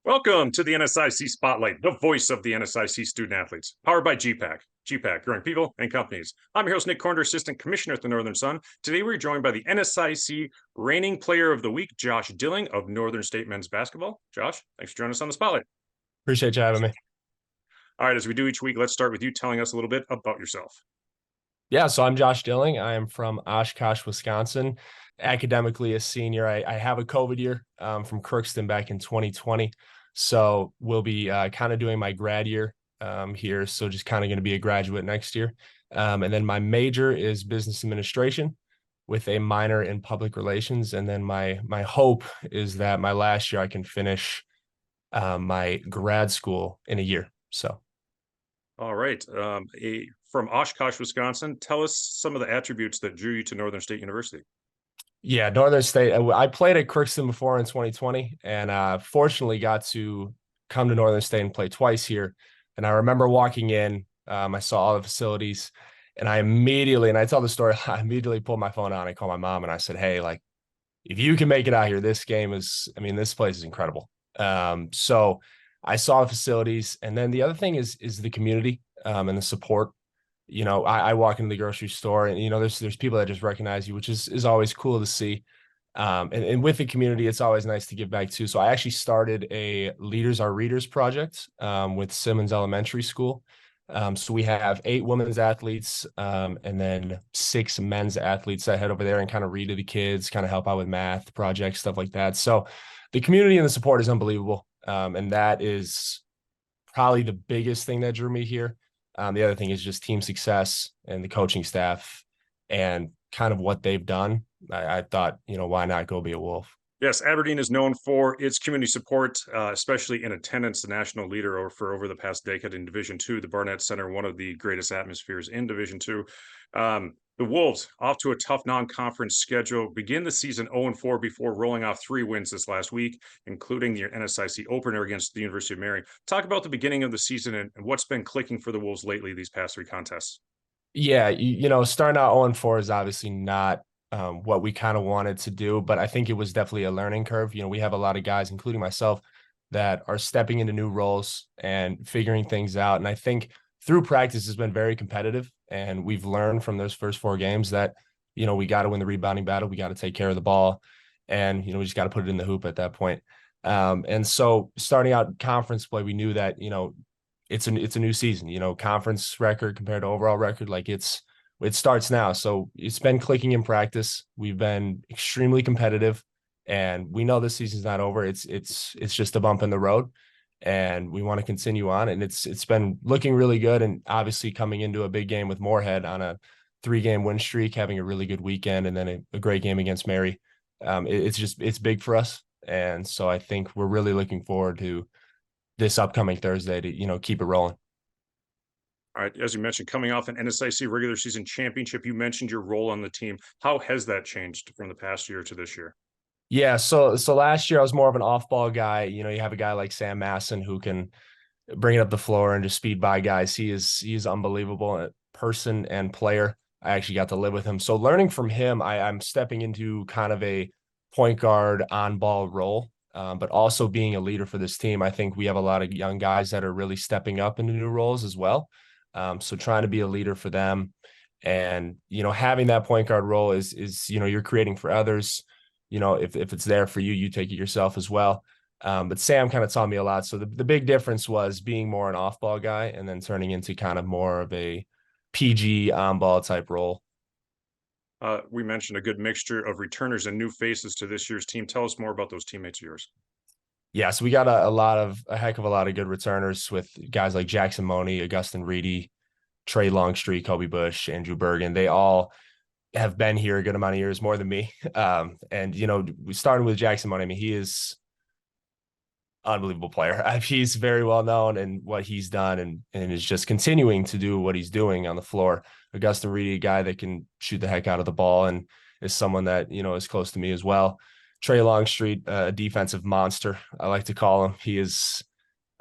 Welcome to the NSIC Spotlight, the voice of the NSIC student athletes, powered by gpac. gpac, growing people and companies. I'm your host, Nick Corner, Assistant Commissioner at the Northern Sun. Today, we're joined by the NSIC Reigning Player of the Week, Josh Dilling of Northern State Men's Basketball. Josh, thanks for joining us on the Spotlight. Appreciate you having me. All right, as we do each week, let's start with you telling us a little bit about yourself. Yeah, so I'm Josh Dilling. I am from Oshkosh, Wisconsin. Academically a senior. I have a COVID year from Crookston back in 2020. So we'll be kind of doing my grad year here. So just kind of going to be a graduate next year. And then my major is business administration with a minor in public relations. And then my hope is that my last year I can finish my grad school in a year. So. All right. From Oshkosh, Wisconsin, tell us some of the attributes that drew you to Northern State University. Yeah, Northern State. I played at Crookston before in 2020 and fortunately got to come to Northern State and play twice here. And I remember walking in, I saw all the facilities and and I tell the story, I immediately pulled my phone out. I called my mom and I said, hey, like, if you can make it out here, this place is incredible. So I saw the facilities. And then the other thing is the community and the support. I walk into the grocery store and, there's people that just recognize you, which is always cool to see. And with the community, it's always nice to give back too. So I actually started a Leaders Are Readers project with Simmons Elementary School. So we have 8 women's athletes and then 6 men's athletes that head over there and kind of read to the kids, kind of help out with math projects, stuff like that. So the community and the support is unbelievable. And that is probably the biggest thing that drew me here. The other thing is just team success and the coaching staff and kind of what they've done. I thought, why not go be a Wolf? Yes, Aberdeen is known for its community support, especially in attendance. The national leader over the past decade in Division II, the Barnett Center, one of the greatest atmospheres in Division II. The Wolves, off to a tough non-conference schedule, begin the season 0-4 before rolling off 3 wins this last week, including the NSIC opener against the University of Mary. Talk about the beginning of the season and what's been clicking for the Wolves lately these past 3 contests. Yeah, starting out 0-4 is obviously not what we kind of wanted to do, but I think it was definitely a learning curve. We have a lot of guys, including myself, that are stepping into new roles and figuring things out. And I think through practice has been very competitive. And we've learned from those first 4 games that, we got to win the rebounding battle. We got to take care of the ball. And, we just got to put it in the hoop at that point. And so starting out conference play, we knew that, it's a new season, conference record compared to overall record. Like it starts now. So it's been clicking in practice. We've been extremely competitive and we know this season's not over. It's just a bump in the road and we want to continue on. And it's been looking really good. And obviously coming into a big game with Moorhead on a 3-game win streak, having a really good weekend and then a great game against Mary. It's big for us. And so I think we're really looking forward to this upcoming Thursday to, keep it rolling. All right, as you mentioned, coming off an NSIC regular season championship, you mentioned your role on the team. How has that changed from the past year to this year? Yeah, so last year I was more of an off-ball guy. You have a guy like Sam Masson who can bring it up the floor and just speed by guys. He is unbelievable person and player. I actually got to live with him. So learning from him, I'm stepping into kind of a point guard on-ball role. But also being a leader for this team. I think we have a lot of young guys that are really stepping up into new roles as well. So trying to be a leader for them and, having that point guard role is, you're creating for others. If it's there for you, you take it yourself as well. But Sam kind of taught me a lot. So the big difference was being more an off-ball guy and then turning into kind of more of a PG on-ball type role. We mentioned a good mixture of returners and new faces to this year's team. Tell us more about those teammates of yours. Yeah, so we got a heck of a lot of good returners with guys like Jackson Money, Augustin Reedy, Trey Longstreet, Kobe Bush, Andrew Bergen. They all have been here a good amount of years, more than me. And, we started with Jackson Money. I mean, he is unbelievable player. He's very well known in what he's done and is just continuing to do what he's doing on the floor. Augustin Reedy, a guy that can shoot the heck out of the ball and is someone that, is close to me as well. Trey Longstreet, a defensive monster, I like to call him. He is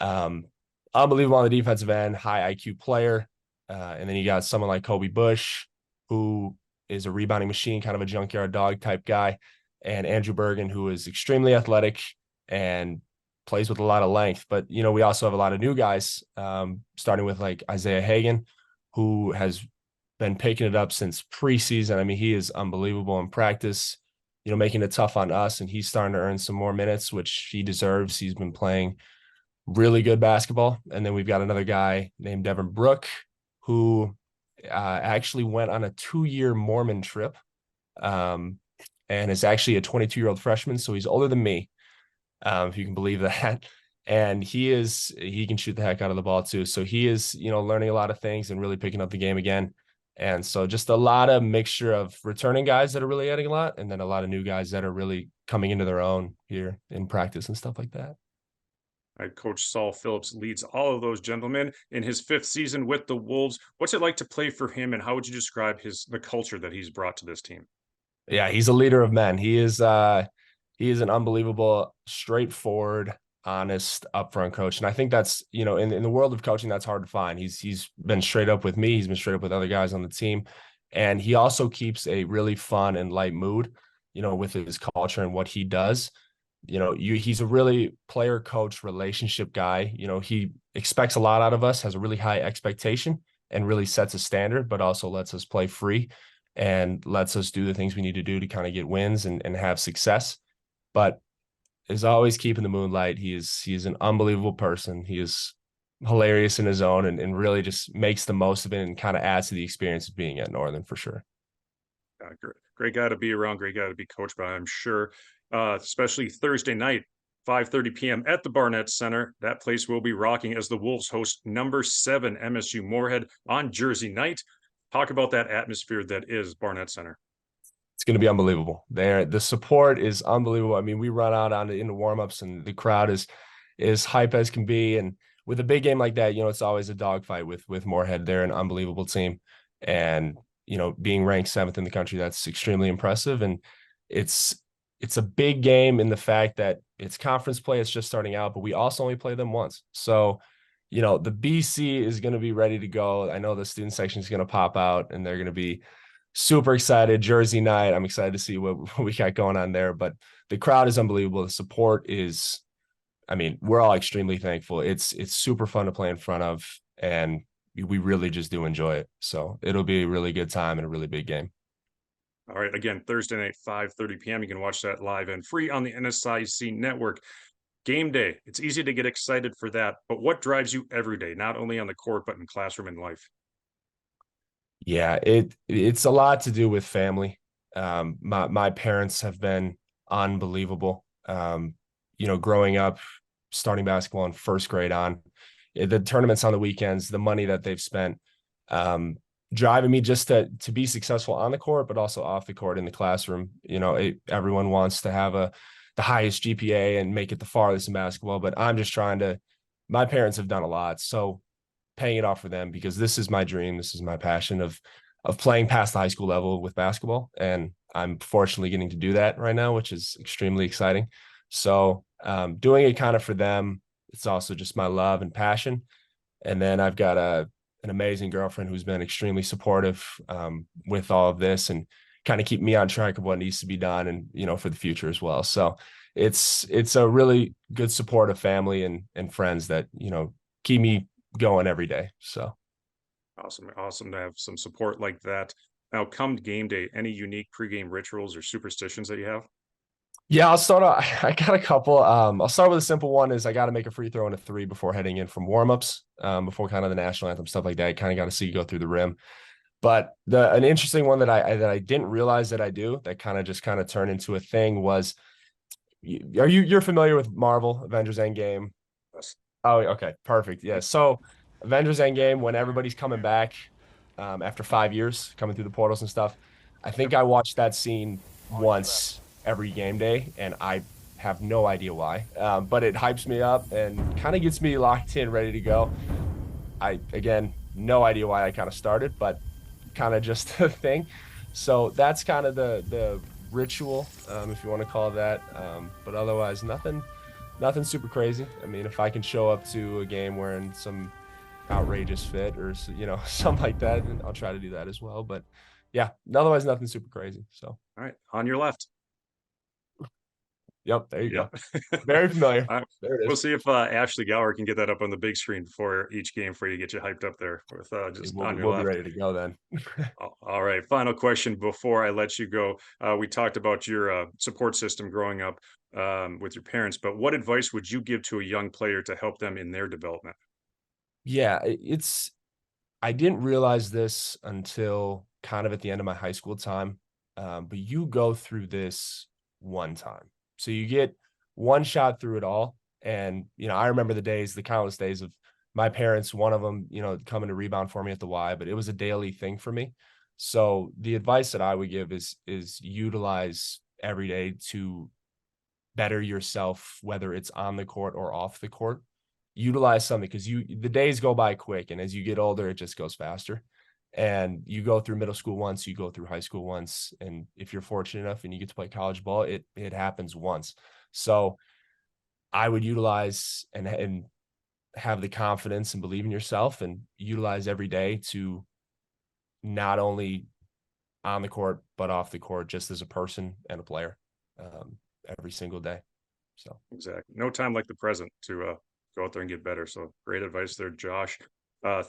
unbelievable on the defensive end, high IQ player. And then you got someone like Kobe Bush, who is a rebounding machine, kind of a junkyard dog type guy. And Andrew Bergen, who is extremely athletic and plays with a lot of length. But, we also have a lot of new guys, starting with like Isaiah Hagan, who has been picking it up since preseason. I mean, he is unbelievable in practice, making it tough on us. And he's starting to earn some more minutes, which he deserves. He's been playing really good basketball. And then we've got another guy named Devin Brook, who actually went on a 2-year Mormon trip, and is actually a 22-year-old freshman. So he's older than me, if you can believe that. And he can shoot the heck out of the ball too. So he is, learning a lot of things and really picking up the game again. And so just a lot of mixture of returning guys that are really adding a lot, and then a lot of new guys that are really coming into their own here in practice and stuff like that. Coach Saul Phillips leads all of those gentlemen in his 5th season with the Wolves. What's it like to play for him, and how would you describe the culture that he's brought to this team? Yeah, he's a leader of men. He is an unbelievable, straightforward, honest, upfront coach. And I think that's, in the world of coaching, that's hard to find. He's been straight up with me. He's been straight up with other guys on the team. And he also keeps a really fun and light mood, with his culture and what he does. He's a really player coach relationship guy. He expects a lot out of us, has a really high expectation, and really sets a standard, but also lets us play free and lets us do the things we need to do to kind of get wins and have success. But is always keeping the moonlight. He's an unbelievable person. He is hilarious in his own, and really just makes the most of it and kind of adds to the experience of being at Northern for sure. Great guy to be around, great guy to be coached by, I'm sure. Especially Thursday night, 5:30 p.m. at the Barnett Center. That place will be rocking as the Wolves host number 7 MSU Moorhead on Jersey night. Talk about that atmosphere that is Barnett Center. It's going to be unbelievable. The support is unbelievable. I mean, we run out into warmups, and the crowd is hype as can be. And with a big game like that, it's always a dogfight with Moorhead. They're an unbelievable team, and being ranked 7th in the country, that's extremely impressive. And it's a big game in the fact that it's conference play. It's just starting out, but we also only play them once. So, the BC is going to be ready to go. I know the student section is going to pop out, and they're going to be super excited. Jersey night, I'm excited to see what we got going on there. But the crowd is unbelievable. The support is, I mean, we're all extremely thankful. It's super fun to play in front of, and we really just do enjoy it. So it'll be a really good time and a really big game. All right, again, Thursday night, 5:30 p.m. You can watch that live and free on the NSIC network. Game day, it's easy to get excited for that, but what drives you every day, not only on the court, but in classroom and life? Yeah, it's a lot to do with family. My parents have been unbelievable. Growing up, starting basketball in 1st grade on, the tournaments on the weekends, the money that they've spent, driving me just to be successful on the court, but also off the court in the classroom. Everyone wants to have the highest GPA and make it the farthest in basketball, but I'm just my parents have done a lot. So paying it off for them, because this is my dream. This is my passion of playing past the high school level with basketball. And I'm fortunately getting to do that right now, which is extremely exciting. So doing it kind of for them. It's also just my love and passion. And then I've got an amazing girlfriend who's been extremely supportive with all of this, and kind of keep me on track of what needs to be done, and, for the future as well. So it's a really good support of family and friends that, keep me going every day. So Awesome to have some support like that. Now, come game day, any unique pregame rituals or superstitions that you have? Yeah, I'll start off. I got a couple. I'll start with a simple one. Is I got to make a free throw and a 3 before heading in from warmups, before kind of the national anthem, stuff like that. I kind of got to see you go through the rim. But an interesting one that I didn't realize that I do, that kind of turned into a thing, was, you're familiar with Marvel Avengers Endgame? Yes. Oh, okay, perfect. Yeah. So Avengers Endgame, when everybody's coming back, after 5 years, coming through the portals and stuff, I think I watched that scene once every game day, and I have no idea why. But it hypes me up and kind of gets me locked in, ready to go. Again, no idea why I kind of started, but kind of just a thing. So that's kind of the ritual, if you want to call it that. But otherwise, nothing super crazy. I mean, if I can show up to a game wearing some outrageous fit or, something like that, then I'll try to do that as well. But yeah, otherwise, nothing super crazy. So, All right, on your left. Yep, there you go. Yep. Very familiar. Uh, There it we'll is. see if Ashley Gower can get that up on the big screen before each game for you, get you hyped up there with just We'll on be, your we'll be left. ready to go then. All right. Final question before I let you go. We talked about your support system growing up with your parents, but what advice would you give to a young player to help them in their development? Yeah, I didn't realize this until kind of at the end of my high school time. But you go through this one time. So you get one shot through it all. And, I remember the countless days of my parents, one of them, coming to rebound for me at the Y, but it was a daily thing for me. So the advice that I would give is utilize every day to better yourself, whether it's on the court or off the court. Utilize something because the days go by quick, and as you get older, it just goes faster. And you go through middle school once, you go through high school once, and if you're fortunate enough and you get to play college ball, it happens once. So I would utilize and have the confidence and believe in yourself, and utilize every day to not only on the court but off the court, just as a person and a player, um, every single day. So Exactly. No time like the present to go out there and get better. So great advice there, Josh.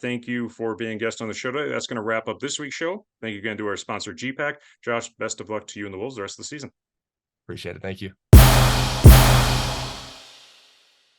Thank you for being a guest on the show today. That's going to wrap up this week's show. Thank you again to our sponsor, gpac. Josh, best of luck to you and the Wolves the rest of the season. appreciate it. Thank you.